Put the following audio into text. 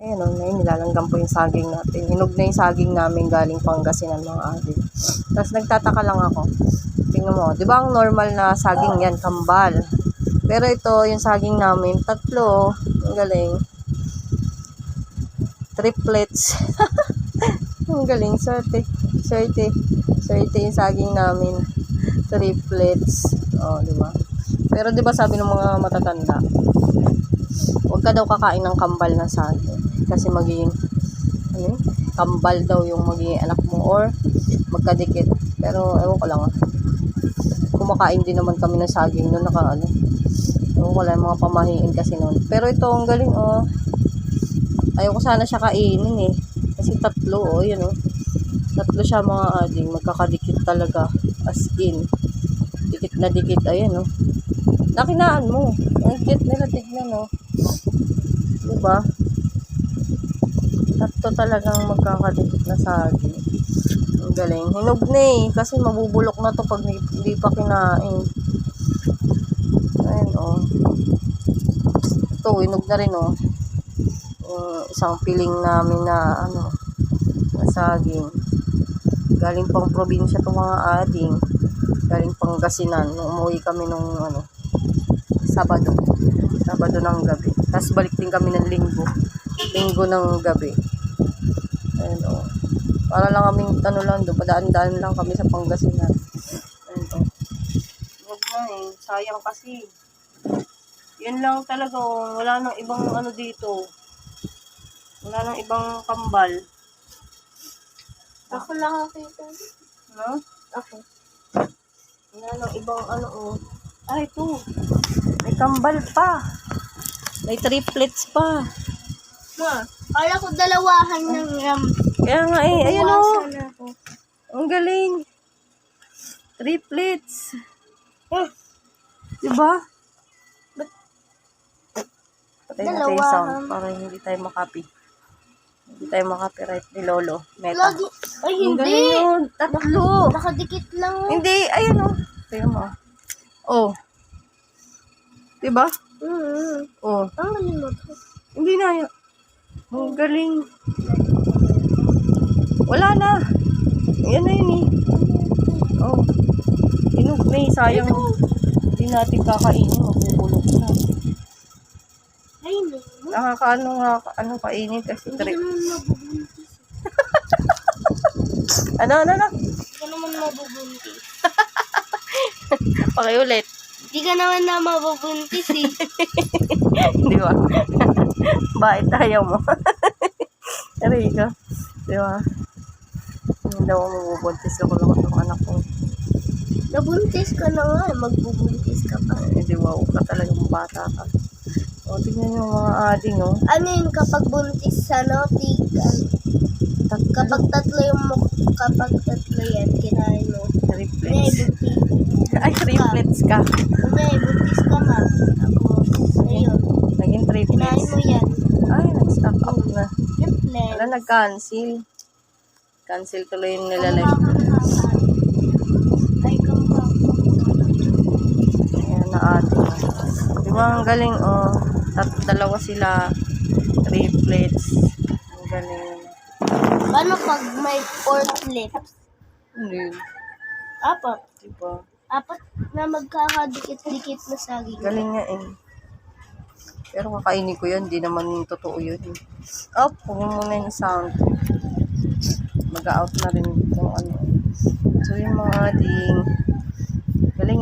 Ayan o, nilalanggam po yung saging natin. Hinog na yung saging namin galing Pangasinan mga adik. Tapos nagtataka lang ako. Tingnan mo, di ba ang normal na saging yan, kambal. Pero ito, yung saging namin, tatlo. Ang galing. Triplets. Ang galing, swerte. Swerte. Swerte yung saging namin. Triplets. O, di ba? Pero di ba sabi ng mga matatanda, huwag ka daw kakain ng kambal na saging. Kasi magiging kambal daw yung magiging anak mo or magkadikit. Pero ewan ko lang kumakain din naman kami ng saging noon ewan ko lang mga pamahiin kasi noon. Pero ito ang galing ayoko sana siya kainin kasi tatlo yun tatlo siya mga ading, magkakadikit talaga as in dikit na dikit. Ayan nakinaan mo ang cute nila, tignan diba? Tatlo talagang magkakadikit na saging. Ang galing. Hinog na kasi mabubulok na to pag hindi pa kinain. Ayan ito hinog na rin yung isang piling namin na na saging. Galing pang probinsya to mga ading. Galing Pangasinan. Nung umuwi kami nung Sabado ng gabi. Tapos balik din kami ng Linggo ng gabi. Ayan para lang kaming lang doon, padaan-daan lang kami sa Pangasinan. Ayan huwag na sayang kasi. Yan lang talaga wala nang ibang dito. Wala nang ibang kambal. Ako lang nakita. Ako. Wala nang ibang Ay, ito. May kambal pa. May triplets pa. Ma, kala ko dalawahan ng Kaya nga ayan bawasan ako. Ang galing. Triplets. Diba? Patay natin yung sound para hindi tayo makapi. Hindi tayo makapiright ni Lolo. Meta. Lagi. Ay, Ang hindi. galing yun. Tatlo. Nakadikit lang. Hindi. Ayan tingnan mo. Diba? Ang galing mo to. Hindi na yun. Ang galing. Wala na. Ayan na yun hinog na sayang. Hindi natin kakainin. Mabubulok na. Ay, hindi. Nakakaano nga kainin kasi Hindi ka naman mabubuntis. Ano? Hindi ka naman mabubuntis. Pakiulit. Hindi ka naman na mabubuntis Di ba? Bakit ayaw mo? Aray ka. Di ba? Hindi daw mabubuntis ako lang itong anak ko. Nabuntis ka na nga. Magbubuntis ka pa. Di ba? Ka talagang bata ka. Tingnan yung mga ading Ano yun kapag buntis tigan. Kapag tatlo yan, kinain mo. Triplets. Ay, triplets ka. May buntis ka ma. Tapos, ayun. Naging Kinain triplets. mo yan. Ay, nag-stock up na. Triplets. Wala, nag-cancel. Cancel tuloy yung nilalive. Ay, kamukha. Ayan na ating. Di ba ang galing dalawa sila. Triplets. Ang galing. Paano pag may 4 lips? Hindi. Apat. Diba? Apat na magkakadikit-dikit na saging. Galing nga Pero kakainin ko yun. Di naman totoo yun huwag mo muna yung sound. Mag-out na rin itong So yung mga ading. Galing